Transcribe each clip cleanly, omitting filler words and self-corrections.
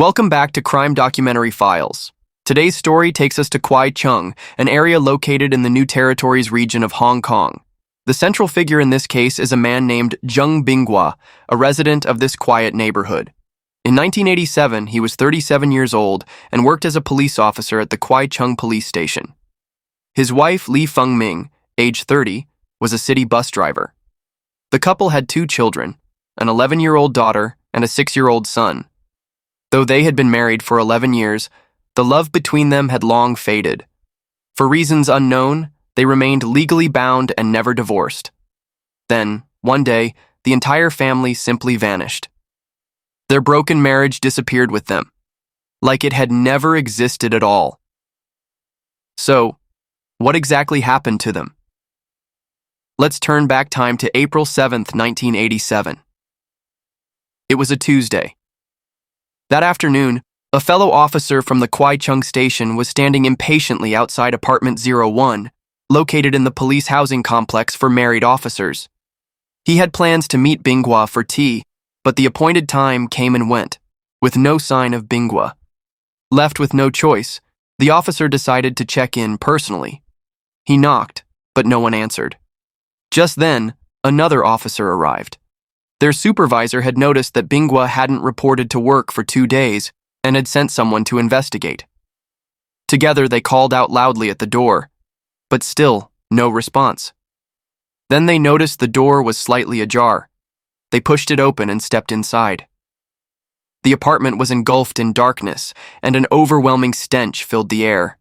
Welcome back to Crime Documentary Files. Today's story takes us to Kwai Chung, an area located in the New Territories region of Hong Kong. The central figure in this case is a man named Zheng Binghua, a resident of this quiet neighborhood. In 1987, he was 37 years old and worked as a police officer at the Kwai Chung police station. His wife, Li Fengming, age 30, was a city bus driver. The couple had two children, an 11-year-old daughter and a 6-year-old son. Though they had been married for 11 years, the love between them had long faded. For reasons unknown, they remained legally bound and never divorced. Then, one day, the entire family simply vanished. Their broken marriage disappeared with them, like it had never existed at all. So, what exactly happened to them? Let's turn back time to April 7th, 1987. It was a Tuesday. That afternoon, a fellow officer from the Kwai Chung station was standing impatiently outside apartment 01, located in the police housing complex for married officers. He had plans to meet Binghua for tea, but the appointed time came and went, with no sign of Binghua. Left with no choice, the officer decided to check in personally. He knocked, but no one answered. Just then, another officer arrived. Their supervisor had noticed that Binghua hadn't reported to work for 2 days and had sent someone to investigate. Together, they called out loudly at the door, but still no response. Then they noticed the door was slightly ajar. They pushed it open and stepped inside. The apartment was engulfed in darkness, and an overwhelming stench filled the air.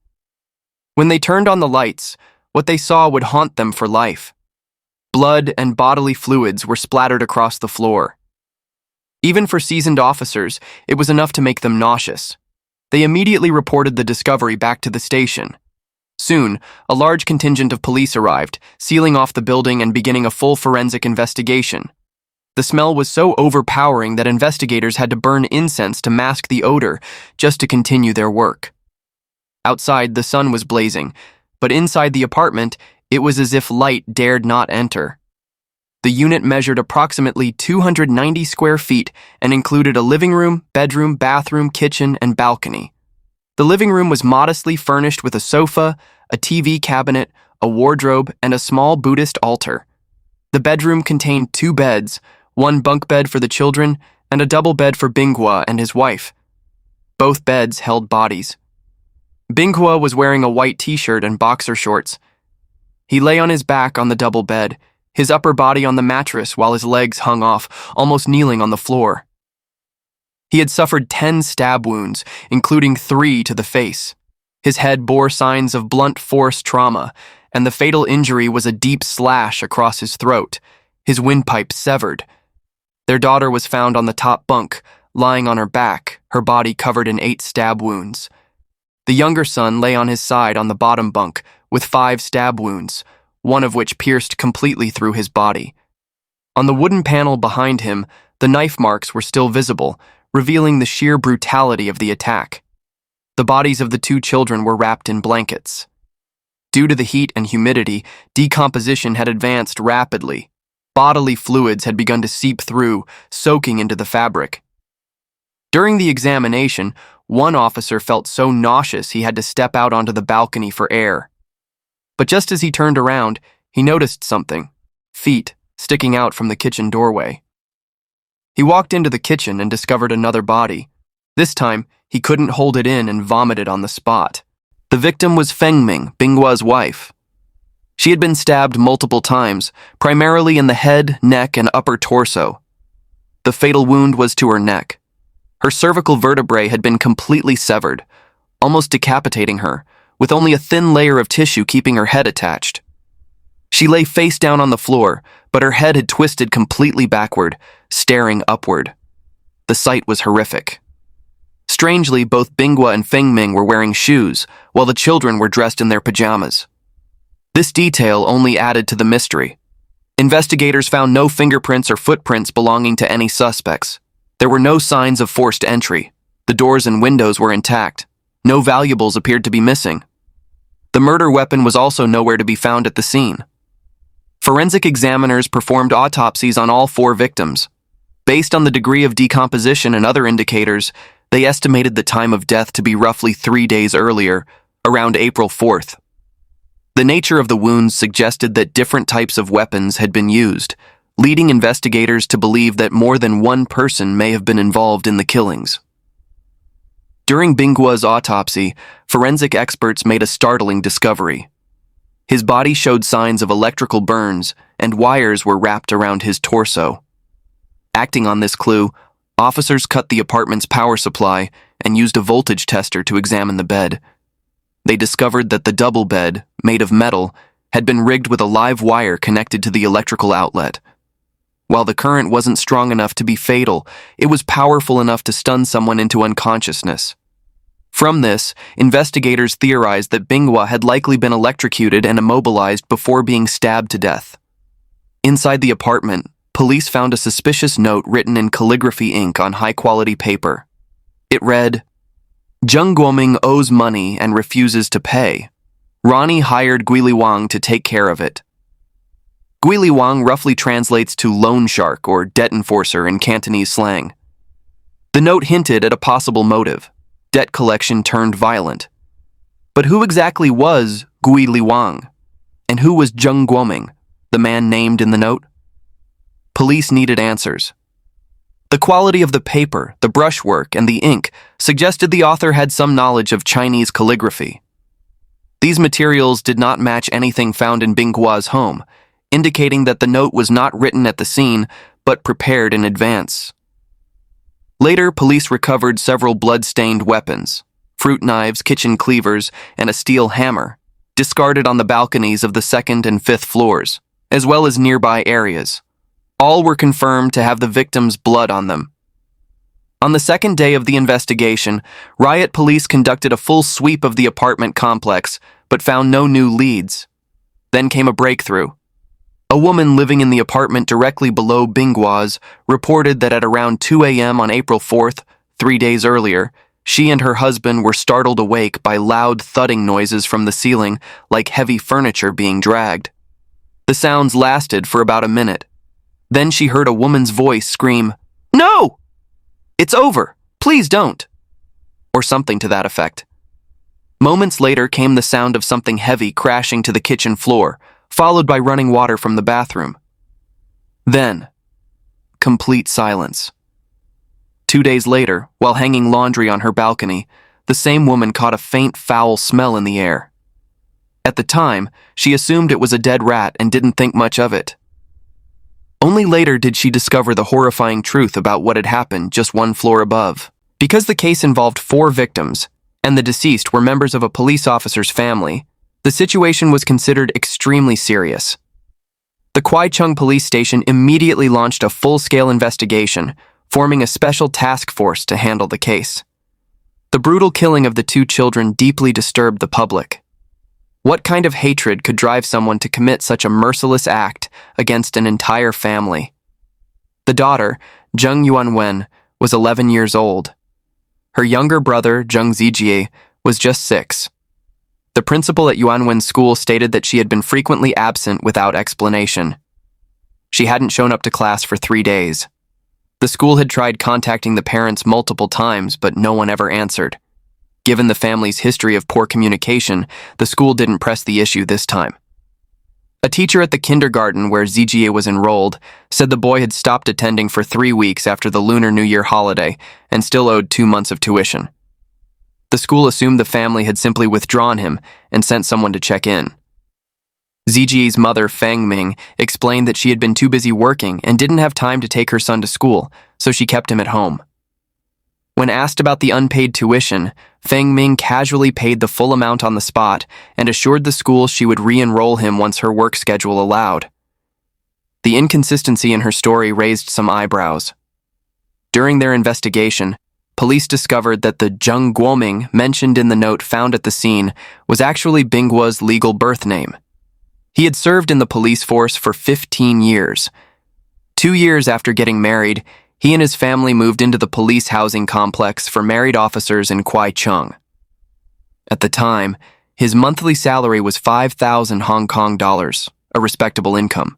When they turned on the lights, what they saw would haunt them for life. Blood and bodily fluids were splattered across the floor. Even for seasoned officers, it was enough to make them nauseous. They immediately reported the discovery back to the station. Soon, a large contingent of police arrived, sealing off the building and beginning a full forensic investigation. The smell was so overpowering that investigators had to burn incense to mask the odor just to continue their work. Outside, the sun was blazing, but inside the apartment, it was as if light dared not enter. The unit measured approximately 290 square feet and included a living room, bedroom, bathroom, kitchen, and balcony. The living room was modestly furnished with a sofa, a TV cabinet, a wardrobe, and a small Buddhist altar. The bedroom contained 2 beds, one bunk bed for the children, and a double bed for Binghua and his wife. Both beds held bodies. Binghua was wearing a white t-shirt and boxer shorts. He lay on his back on the double bed, his upper body on the mattress while his legs hung off, almost kneeling on the floor. He had suffered 10 stab wounds, including 3 to the face. His head bore signs of blunt force trauma, and the fatal injury was a deep slash across his throat, his windpipe severed. Their daughter was found on the top bunk, lying on her back, her body covered in 8 stab wounds. The younger son lay on his side on the bottom bunk, with 5 stab wounds, one of which pierced completely through his body. On the wooden panel behind him, the knife marks were still visible, revealing the sheer brutality of the attack. The bodies of the 2 children were wrapped in blankets. Due to the heat and humidity, decomposition had advanced rapidly. Bodily fluids had begun to seep through, soaking into the fabric. During the examination, one officer felt so nauseous he had to step out onto the balcony for air. But just as he turned around, he noticed something: feet sticking out from the kitchen doorway. He walked into the kitchen and discovered another body. This time, he couldn't hold it in and vomited on the spot. The victim was Fengming, Binghua's wife. She had been stabbed multiple times, primarily in the head, neck, and upper torso. The fatal wound was to her neck. Her cervical vertebrae had been completely severed, almost decapitating her, with only a thin layer of tissue keeping her head attached. She lay face down on the floor, but her head had twisted completely backward, staring upward. The sight was horrific. Strangely, both Binghua and Fengming were wearing shoes, while the children were dressed in their pajamas. This detail only added to the mystery. Investigators found no fingerprints or footprints belonging to any suspects. There were no signs of forced entry. The doors and windows were intact. No valuables appeared to be missing. The murder weapon was also nowhere to be found at the scene. Forensic examiners performed autopsies on all 4 victims. Based on the degree of decomposition and other indicators, They estimated the time of death to be roughly 3 days earlier, around April 4th. The nature of the wounds suggested that different types of weapons had been used, leading investigators to believe that more than one person may have been involved in the killings. During Binggua's autopsy, forensic experts made a startling discovery. His body showed signs of electrical burns, and wires were wrapped around his torso. Acting on this clue, officers cut the apartment's power supply and used a voltage tester to examine the bed. They discovered that the double bed, made of metal, had been rigged with a live wire connected to the electrical outlet. While the current wasn't strong enough to be fatal, it was powerful enough to stun someone into unconsciousness. From this, investigators theorized that Binggua had likely been electrocuted and immobilized before being stabbed to death. Inside the apartment, police found a suspicious note written in calligraphy ink on high-quality paper. It read, "Zheng Guoming owes money and refuses to pay. Ronnie hired Guili Wang to take care of it." Guili Wang roughly translates to loan shark or debt enforcer in Cantonese slang. The note hinted at a possible motive: debt collection turned violent. But who exactly was Guili Wang? And who was Zheng Guoming, the man named in the note? Police needed answers. The quality of the paper, the brushwork, and the ink suggested the author had some knowledge of Chinese calligraphy. These materials did not match anything found in Binggua's home, indicating that the note was not written at the scene, but prepared in advance. Later, police recovered several blood-stained weapons, fruit knives, kitchen cleavers, and a steel hammer, discarded on the balconies of the 2nd and 5th floors, as well as nearby areas. All were confirmed to have the victim's blood on them. On the 2nd day of the investigation, riot police conducted a full sweep of the apartment complex, but found no new leads. Then came a breakthrough. A woman living in the apartment directly below Binggua's reported that at around 2 a.m. on April 4th, 3 days earlier, she and her husband were startled awake by loud thudding noises from the ceiling, like heavy furniture being dragged. The sounds lasted for about a minute. Then she heard a woman's voice scream, "No! It's over! Please don't!" or something to that effect. Moments later came the sound of something heavy crashing to the kitchen floor, followed by running water from the bathroom. Then, complete silence. 2 days later, while hanging laundry on her balcony, the same woman caught a faint foul smell in the air. At the time, she assumed it was a dead rat and didn't think much of it. Only later did she discover the horrifying truth about what had happened just one floor above. Because the case involved 4 victims, and the deceased were members of a police officer's family, the situation was considered extremely serious. The Kwaichung police station immediately launched a full-scale investigation, forming a special task force to handle the case. The brutal killing of the 2 children deeply disturbed the public. What kind of hatred could drive someone to commit such a merciless act against an entire family? The daughter, Zheng Yuanwen, was 11 years old. Her younger brother, Zheng Zijie, was just 6. The principal at Yuanwen's school stated that she had been frequently absent without explanation. She hadn't shown up to class for 3 days. The school had tried contacting the parents multiple times, but no one ever answered. Given the family's history of poor communication, the school didn't press the issue this time. A teacher at the kindergarten where Zijie was enrolled said the boy had stopped attending for 3 weeks after the Lunar New Year holiday and still owed 2 months of tuition. The school assumed the family had simply withdrawn him and sent someone to check in. Zijie's mother, Feng Ming, explained that she had been too busy working and didn't have time to take her son to school, so she kept him at home. When asked about the unpaid tuition, Feng Ming casually paid the full amount on the spot and assured the school she would re-enroll him once her work schedule allowed. The inconsistency in her story raised some eyebrows. During their investigation, police discovered that the Zheng Guoming mentioned in the note found at the scene was actually Binggua's legal birth name. He had served in the police force for 15 years. 2 years after getting married, he and his family moved into the police housing complex for married officers in Kwaichung. At the time, his monthly salary was 5,000 Hong Kong dollars, a respectable income.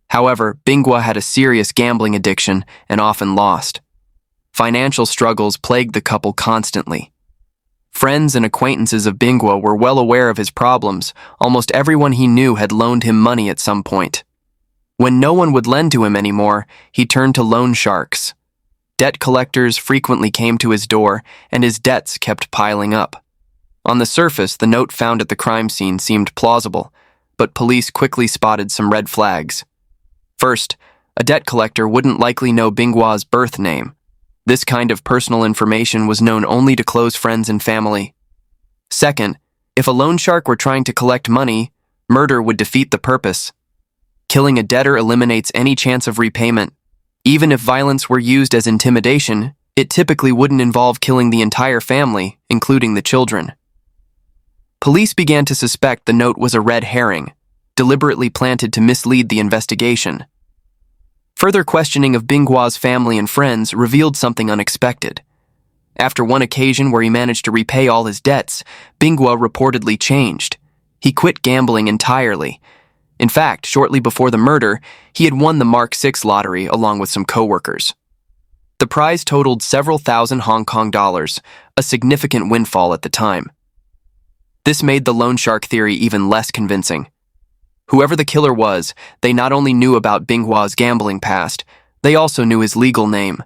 However, Binggua had a serious gambling addiction and often lost. Financial struggles plagued the couple constantly. Friends and acquaintances of Binghua were well aware of his problems. Almost everyone he knew had loaned him money at some point. When no one would lend to him anymore, he turned to loan sharks. Debt collectors frequently came to his door, and his debts kept piling up. On the surface, the note found at the crime scene seemed plausible, but police quickly spotted some red flags. First, a debt collector wouldn't likely know Binghua's birth name. This kind of personal information was known only to close friends and family. Second, if a loan shark were trying to collect money, murder would defeat the purpose. Killing a debtor eliminates any chance of repayment. Even if violence were used as intimidation, it typically wouldn't involve killing the entire family, including the children. Police began to suspect the note was a red herring, deliberately planted to mislead the investigation. Further questioning of Binghua's family and friends revealed something unexpected. After one occasion where he managed to repay all his debts, Binghua reportedly changed. He quit gambling entirely. In fact, shortly before the murder, he had won the Mark 6 lottery along with some coworkers. The prize totaled several thousand Hong Kong dollars, a significant windfall at the time. This made the loan shark theory even less convincing. Whoever the killer was, they not only knew about Binghua's gambling past, they also knew his legal name.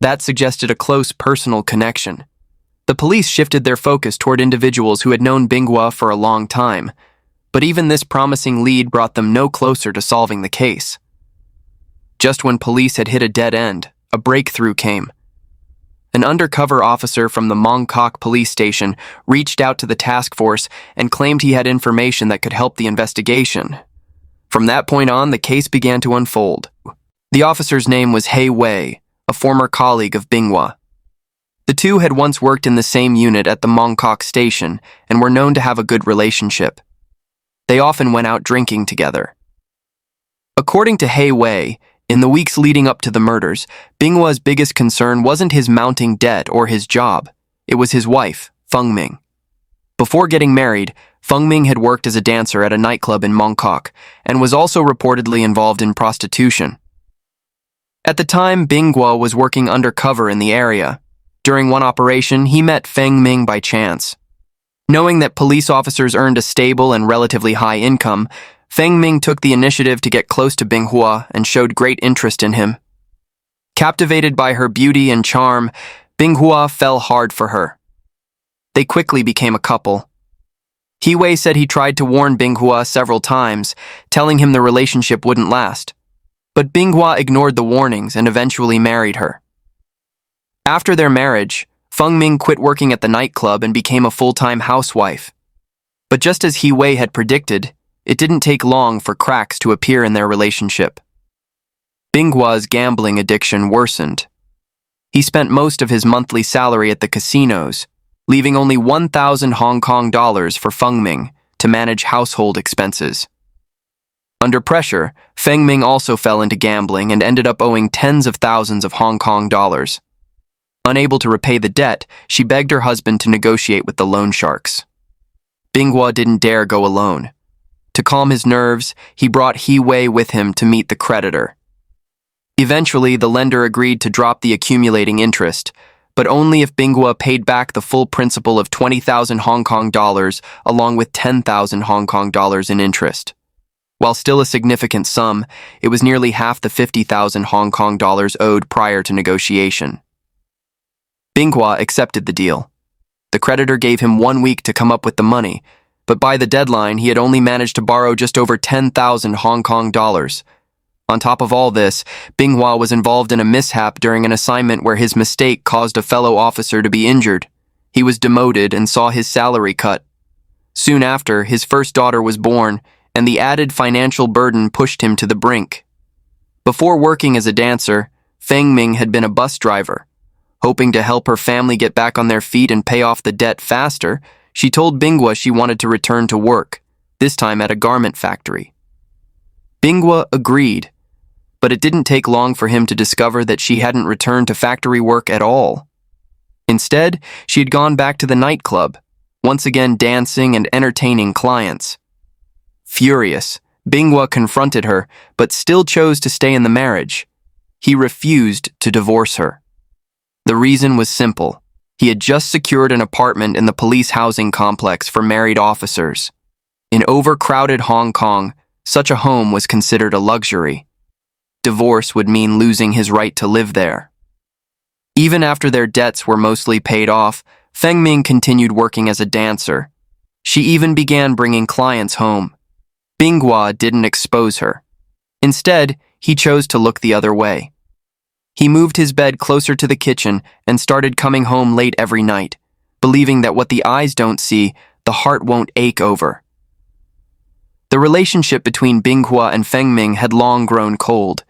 That suggested a close personal connection. The police shifted their focus toward individuals who had known Binghua for a long time, but even this promising lead brought them no closer to solving the case. Just when police had hit a dead end, a breakthrough came. An undercover officer from the Mong Kok police station reached out to the task force and claimed he had information that could help the investigation. From that point on, the case began to unfold. The officer's name was He Wei, a former colleague of Binghua. The two had once worked in the same unit at the Mong Kok station and were known to have a good relationship. They often went out drinking together. According to He Wei, in the weeks leading up to the murders, Binghua's biggest concern wasn't his mounting debt or his job. It was his wife, Feng Ming. Before getting married, Feng Ming had worked as a dancer at a nightclub in Mong Kok and was also reportedly involved in prostitution. At the time, Binghua was working undercover in the area. During one operation, he met Feng Ming by chance. Knowing that police officers earned a stable and relatively high income, Feng Ming took the initiative to get close to Binghua and showed great interest in him. Captivated by her beauty and charm, Binghua fell hard for her. They quickly became a couple. He Wei said he tried to warn Binghua several times, telling him the relationship wouldn't last. But Binghua ignored the warnings and eventually married her. After their marriage, Feng Ming quit working at the nightclub and became a full-time housewife. But just as He Wei had predicted, it didn't take long for cracks to appear in their relationship. Binghua's gambling addiction worsened. He spent most of his monthly salary at the casinos, leaving only 1,000 Hong Kong dollars for Feng Ming to manage household expenses. Under pressure, Feng Ming also fell into gambling and ended up owing tens of thousands of Hong Kong dollars. Unable to repay the debt, she begged her husband to negotiate with the loan sharks. Binghua didn't dare go alone. To calm his nerves, he brought He Wei with him to meet the creditor. Eventually, the lender agreed to drop the accumulating interest, but only if Binghua paid back the full principal of 20,000 Hong Kong dollars along with 10,000 Hong Kong dollars in interest. While still a significant sum, it was nearly half the 50,000 Hong Kong dollars owed prior to negotiation. Binghua accepted the deal. The creditor gave him 1 week to come up with the money, but by the deadline, he had only managed to borrow just over 10,000 Hong Kong dollars. On top of all this, Binghua was involved in a mishap during an assignment where his mistake caused a fellow officer to be injured. He was demoted and saw his salary cut. Soon after, his first daughter was born, and the added financial burden pushed him to the brink. Before working as a dancer, Feng Ming had been a bus driver. Hoping to help her family get back on their feet and pay off the debt faster, she told Binghua she wanted to return to work, this time at a garment factory. Binghua agreed, but it didn't take long for him to discover that she hadn't returned to factory work at all. Instead, she had gone back to the nightclub, once again dancing and entertaining clients. Furious, Binghua confronted her, but still chose to stay in the marriage. He refused to divorce her. The reason was simple. He had just secured an apartment in the police housing complex for married officers. In overcrowded Hong Kong, such a home was considered a luxury. Divorce would mean losing his right to live there. Even after their debts were mostly paid off, Feng Ming continued working as a dancer. She even began bringing clients home. Binghua didn't expose her. Instead, he chose to look the other way. He moved his bed closer to the kitchen and started coming home late every night, believing that what the eyes don't see, the heart won't ache over. The relationship between Binghua and Feng Ming had long grown cold.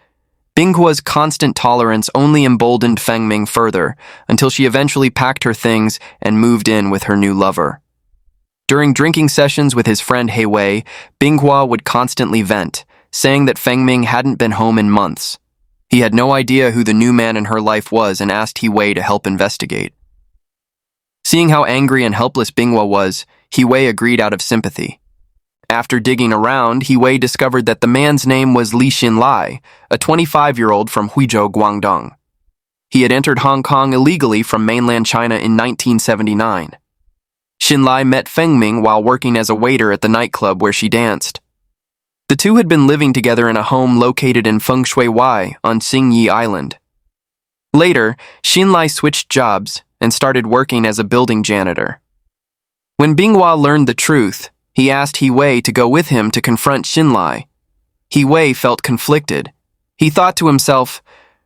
Binghua's constant tolerance only emboldened Feng Ming further, until she eventually packed her things and moved in with her new lover. During drinking sessions with his friend He Wei, Binghua would constantly vent, saying that Feng Ming hadn't been home in months. He had no idea who the new man in her life was and asked He Wei to help investigate. Seeing how angry and helpless Binghua was, He Wei agreed out of sympathy. After digging around, He Wei discovered that the man's name was Xinlai, a 25-year-old from Huizhou, Guangdong. He had entered Hong Kong illegally from mainland China in 1979. Xinlai met Feng Ming while working as a waiter at the nightclub where she danced. The two had been living together in a home located in Feng Shui Wai on Xinyi Island. Later, Xinlai switched jobs and started working as a building janitor. When Binghua learned the truth, he asked He Wei to go with him to confront Xinlai. He Wei felt conflicted. He thought to himself,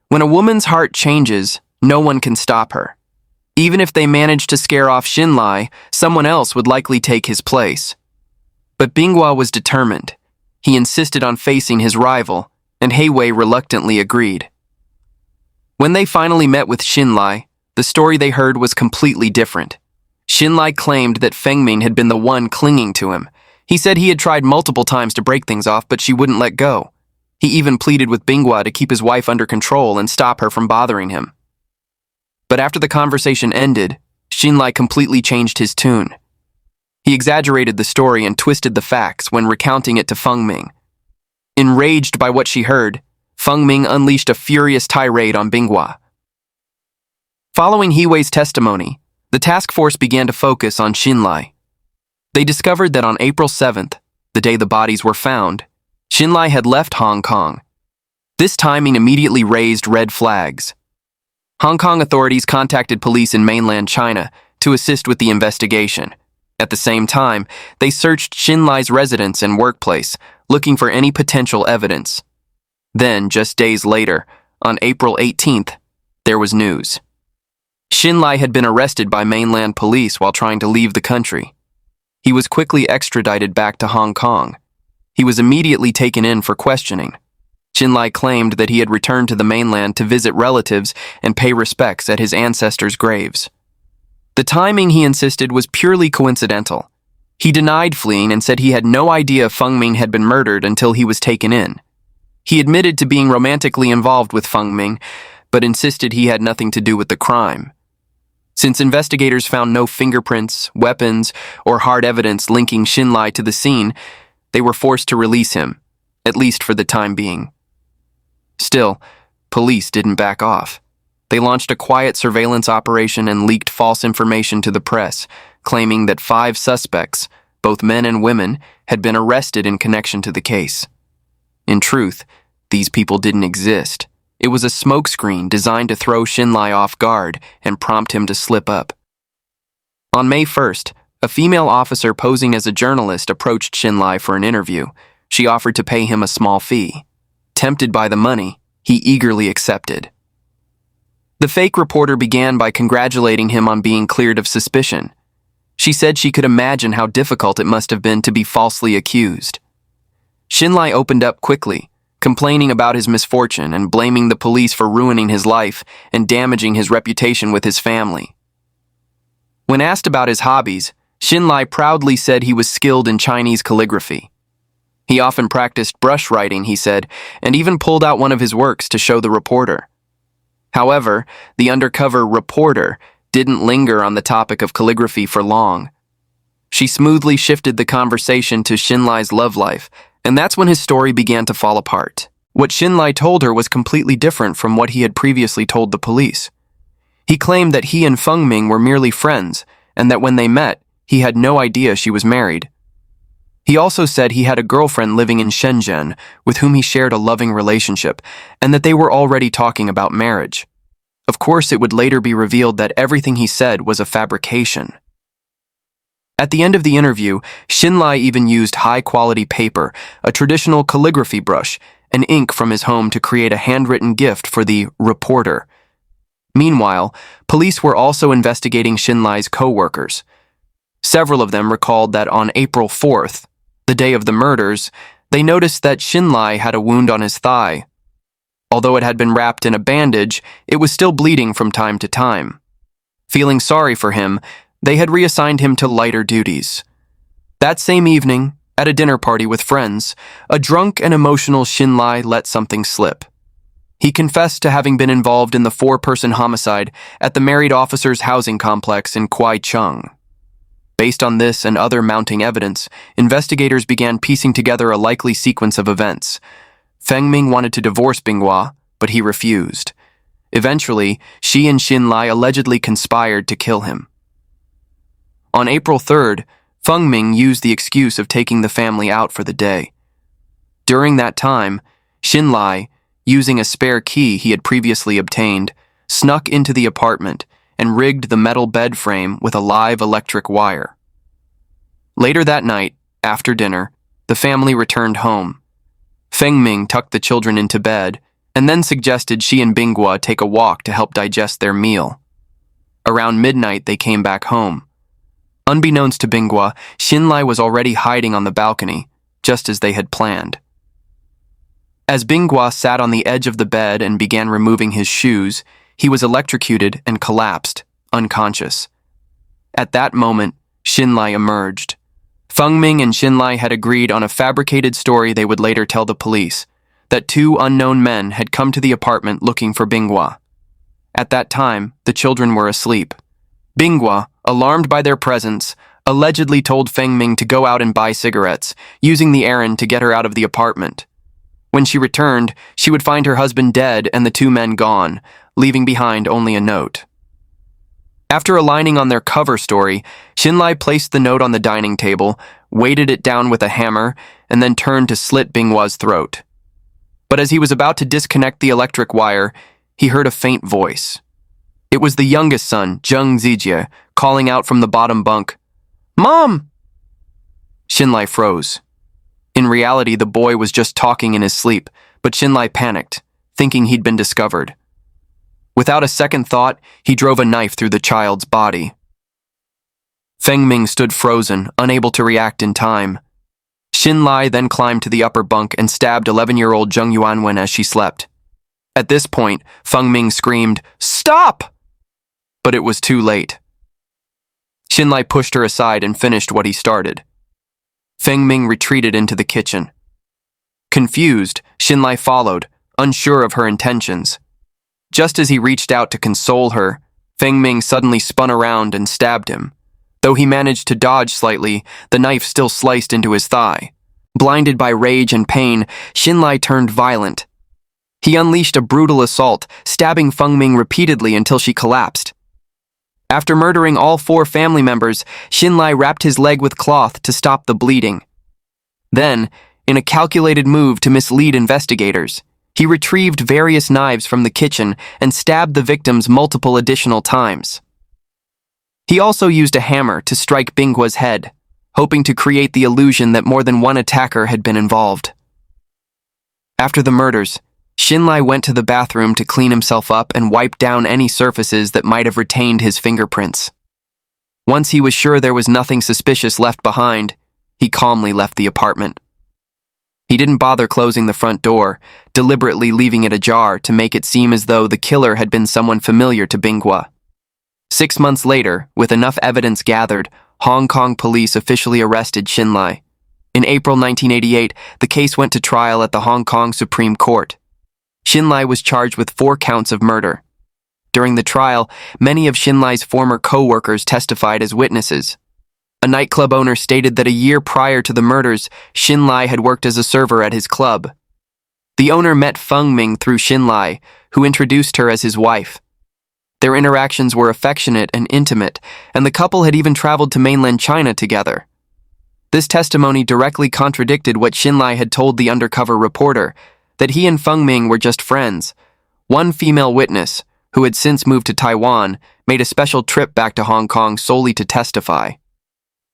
when a woman's heart changes, no one can stop her. Even if they managed to scare off Xinlai, someone else would likely take his place. But Binghua was determined. He insisted on facing his rival, and He Wei reluctantly agreed. When they finally met with Xinlai, the story they heard was completely different. Xinlai claimed that Feng Ming had been the one clinging to him. He said he had tried multiple times to break things off, but she wouldn't let go. He even pleaded with Binghua to keep his wife under control and stop her from bothering him. But after the conversation ended, Xinlai completely changed his tune. He exaggerated the story and twisted the facts when recounting it to Feng Ming. Enraged by what she heard, Feng Ming unleashed a furious tirade on Binghua. Following He Wei's testimony, the task force began to focus on Xinlai. They discovered that on April 7th, the day the bodies were found, Xinlai had left Hong Kong. This timing immediately raised red flags. Hong Kong authorities contacted police in mainland China to assist with the investigation. At the same time, they searched Xinlai's residence and workplace, looking for any potential evidence. Then, just days later, on April 18th, there was news. Xinlai had been arrested by mainland police while trying to leave the country. He was quickly extradited back to Hong Kong. He was immediately taken in for questioning. Xinlai claimed that he had returned to the mainland to visit relatives and pay respects at his ancestors' graves. The timing, he insisted, was purely coincidental. He denied fleeing and said he had no idea Feng Ming had been murdered until he was taken in. He admitted to being romantically involved with Feng Ming, but insisted he had nothing to do with the crime. Since investigators found no fingerprints, weapons, or hard evidence linking Xinlai to the scene, they were forced to release him, at least for the time being. Still, police didn't back off. They launched a quiet surveillance operation and leaked false information to the press, claiming that 5 suspects, both men and women, had been arrested in connection to the case. In truth, these people didn't exist. It was a smokescreen designed to throw Xinlai off guard and prompt him to slip up. On May 1st, a female officer posing as a journalist approached Xinlai for an interview. She offered to pay him a small fee. Tempted by the money, he eagerly accepted. The fake reporter began by congratulating him on being cleared of suspicion. She said she could imagine how difficult it must have been to be falsely accused. Xinlai opened up quickly, complaining about his misfortune and blaming the police for ruining his life and damaging his reputation with his family. When asked about his hobbies, Xinlai proudly said he was skilled in Chinese calligraphy. He often practiced brush writing, he said, and even pulled out one of his works to show the reporter. However, the undercover reporter didn't linger on the topic of calligraphy for long. She smoothly shifted the conversation to Xinlai's love life, and that's when his story began to fall apart. What Xinlai told her was completely different from what he had previously told the police. He claimed that he and Feng Ming were merely friends, and that when they met, he had no idea she was married. He also said he had a girlfriend living in Shenzhen with whom he shared a loving relationship, and that they were already talking about marriage. Of course, it would later be revealed that everything he said was a fabrication. At the end of the interview, Xinlai even used high-quality paper, a traditional calligraphy brush, and ink from his home to create a handwritten gift for the reporter. Meanwhile, police were also investigating Xinlai's co-workers. Several of them recalled that on April 4th, the day of the murders, they noticed that Xinlai had a wound on his thigh. Although it had been wrapped in a bandage, it was still bleeding from time to time. Feeling sorry for him, they had reassigned him to lighter duties. That same evening, at a dinner party with friends, a drunk and emotional Xinlai let something slip. He confessed to having been involved in the 4-person homicide at the married officers' housing complex in Kwaicheng. Based on this and other mounting evidence, investigators began piecing together a likely sequence of events. Feng Ming wanted to divorce Binghua, but he refused. Eventually, she and Xinlai allegedly conspired to kill him. On April 3rd, Feng Ming used the excuse of taking the family out for the day. During that time, Xinlai, using a spare key he had previously obtained, snuck into the apartment and rigged the metal bed frame with a live electric wire. Later that night, after dinner, the family returned home. Feng Ming tucked the children into bed and then suggested she and Binghua take a walk to help digest their meal. Around midnight, they came back home. Unbeknownst to Binghua, Xinlai was already hiding on the balcony, just as they had planned. As Binghua sat on the edge of the bed and began removing his shoes, he was electrocuted and collapsed, unconscious. At that moment, Xinlai emerged. Feng Ming and Xinlai had agreed on a fabricated story they would later tell the police, that 2 unknown men had come to the apartment looking for Binghua. At that time, the children were asleep. Binghua, alarmed by their presence, allegedly told Feng Ming to go out and buy cigarettes, using the errand to get her out of the apartment. When she returned, she would find her husband dead and the 2 men gone, leaving behind only a note. After aligning on their cover story, Xinlai placed the note on the dining table, weighted it down with a hammer, and then turned to slit Binghua's throat. But as he was about to disconnect the electric wire, he heard a faint voice. It was the youngest son, Zheng Zijie, calling out from the bottom bunk, "Mom!" Xinlai froze. In reality, the boy was just talking in his sleep, but Xinlai panicked, thinking he'd been discovered. Without a second thought, he drove a knife through the child's body. Feng Ming stood frozen, unable to react in time. Xinlai then climbed to the upper bunk and stabbed 11-year-old Zheng Yuanwen as she slept. At this point, Feng Ming screamed, "Stop!" But it was too late. Xinlai pushed her aside and finished what he started. Feng Ming retreated into the kitchen. Confused, Xinlai followed, unsure of her intentions. Just as he reached out to console her, Feng Ming suddenly spun around and stabbed him. Though he managed to dodge slightly, the knife still sliced into his thigh. Blinded by rage and pain, Xinlai turned violent. He unleashed a brutal assault, stabbing Feng Ming repeatedly until she collapsed. After murdering all 4 family members, Xinlai wrapped his leg with cloth to stop the bleeding. Then, in a calculated move to mislead investigators, he retrieved various knives from the kitchen and stabbed the victims multiple additional times. He also used a hammer to strike Binghua's head, hoping to create the illusion that more than one attacker had been involved. After the murders, Xinlai went to the bathroom to clean himself up and wipe down any surfaces that might have retained his fingerprints. Once he was sure there was nothing suspicious left behind, he calmly left the apartment. He didn't bother closing the front door, deliberately leaving it ajar to make it seem as though the killer had been someone familiar to Binghua. 6 months later, with enough evidence gathered, Hong Kong police officially arrested Xinlai. In April 1988, the case went to trial at the Hong Kong Supreme Court. Xinlai was charged with 4 counts of murder. During the trial, many of Xinlai's former co-workers testified as witnesses. A nightclub owner stated that a year prior to the murders, Xinlai had worked as a server at his club. The owner met Feng Ming through Xinlai, who introduced her as his wife. Their interactions were affectionate and intimate, and the couple had even traveled to mainland China together. This testimony directly contradicted what Xinlai had told the undercover reporter, that he and Feng Ming were just friends. One female witness, who had since moved to Taiwan, made a special trip back to Hong Kong solely to testify.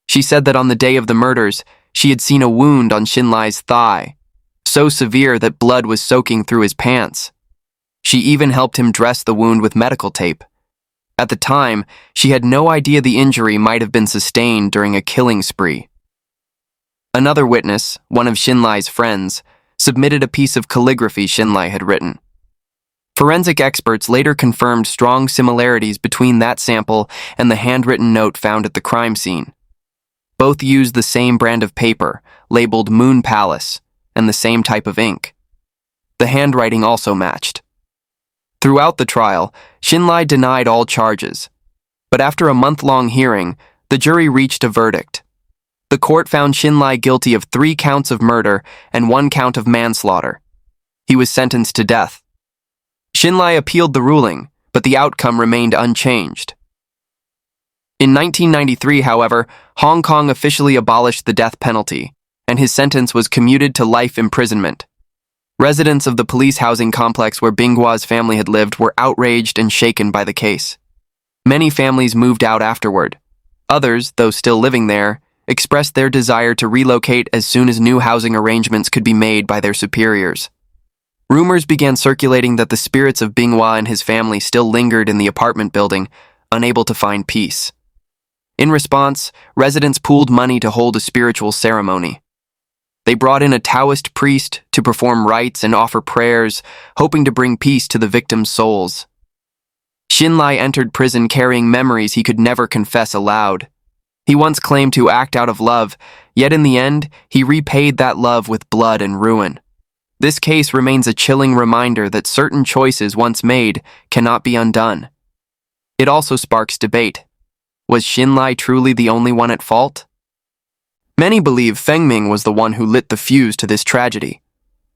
She said that on the day of the murders, she had seen a wound on Xinlai's thigh, so severe that blood was soaking through his pants. She even helped him dress the wound with medical tape. At the time, she had no idea the injury might have been sustained during a killing spree. Another witness, one of Xinlai's friends, submitted a piece of calligraphy Xinlai had written. Forensic experts later confirmed strong similarities between that sample and the handwritten note found at the crime scene. Both used the same brand of paper, labeled Moon Palace, and the same type of ink. The handwriting also matched. Throughout the trial, Xinlai denied all charges. But after a month-long hearing, the jury reached a verdict. The court found Xinlai guilty of 3 counts of murder and 1 count of manslaughter. He was sentenced to death. Xinlai appealed the ruling, but the outcome remained unchanged. In 1993, however, Hong Kong officially abolished the death penalty, and his sentence was commuted to life imprisonment. Residents of the police housing complex where Binggua's family had lived were outraged and shaken by the case. Many families moved out afterward. Others, though still living there, expressed their desire to relocate as soon as new housing arrangements could be made by their superiors. Rumors began circulating that the spirits of Binghua and his family still lingered in the apartment building, unable to find peace. In response, residents pooled money to hold a spiritual ceremony. They brought in a Taoist priest to perform rites and offer prayers, hoping to bring peace to the victims' souls. Xinlai entered prison carrying memories he could never confess aloud. He once claimed to act out of love, yet in the end, he repaid that love with blood and ruin. This case remains a chilling reminder that certain choices once made cannot be undone. It also sparks debate. Was Xinlai truly the only one at fault? Many believe Feng Ming was the one who lit the fuse to this tragedy.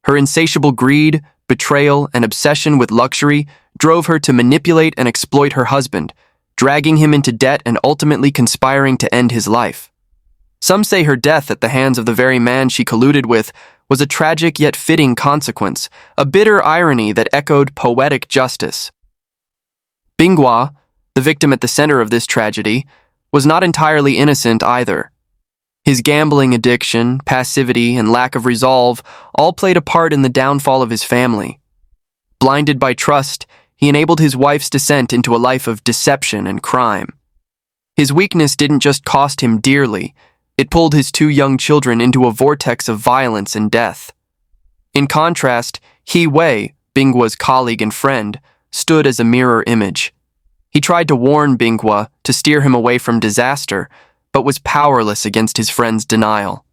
Her insatiable greed, betrayal, and obsession with luxury drove her to manipulate and exploit her husband, dragging him into debt and ultimately conspiring to end his life. Some say her death at the hands of the very man she colluded with was a tragic yet fitting consequence, a bitter irony that echoed poetic justice. Binghua, the victim at the center of this tragedy, was not entirely innocent either. His gambling addiction, passivity, and lack of resolve all played a part in the downfall of his family. Blinded by trust, he enabled his wife's descent into a life of deception and crime. His weakness didn't just cost him dearly, it pulled his 2 young children into a vortex of violence and death. In contrast, He Wei, Binghua's colleague and friend, stood as a mirror image. He tried to warn Binghua to steer him away from disaster, but was powerless against his friend's denial.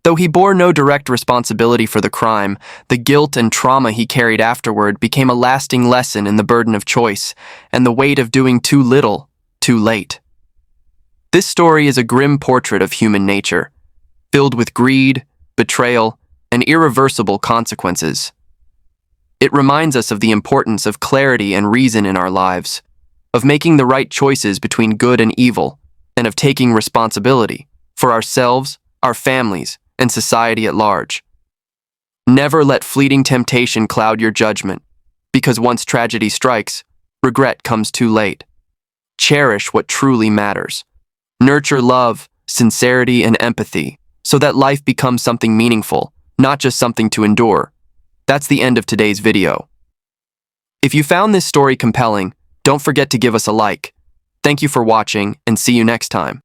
Though he bore no direct responsibility for the crime, the guilt and trauma he carried afterward became a lasting lesson in the burden of choice and the weight of doing too little, too late. This story is a grim portrait of human nature, filled with greed, betrayal, and irreversible consequences. It reminds us of the importance of clarity and reason in our lives, of making the right choices between good and evil, and of taking responsibility for ourselves, our families, and society at large. Never let fleeting temptation cloud your judgment, because once tragedy strikes, regret comes too late. Cherish what truly matters. Nurture love, sincerity, and empathy, so that life becomes something meaningful, not just something to endure. That's the end of today's video. If you found this story compelling, don't forget to give us a like. Thank you for watching, and see you next time.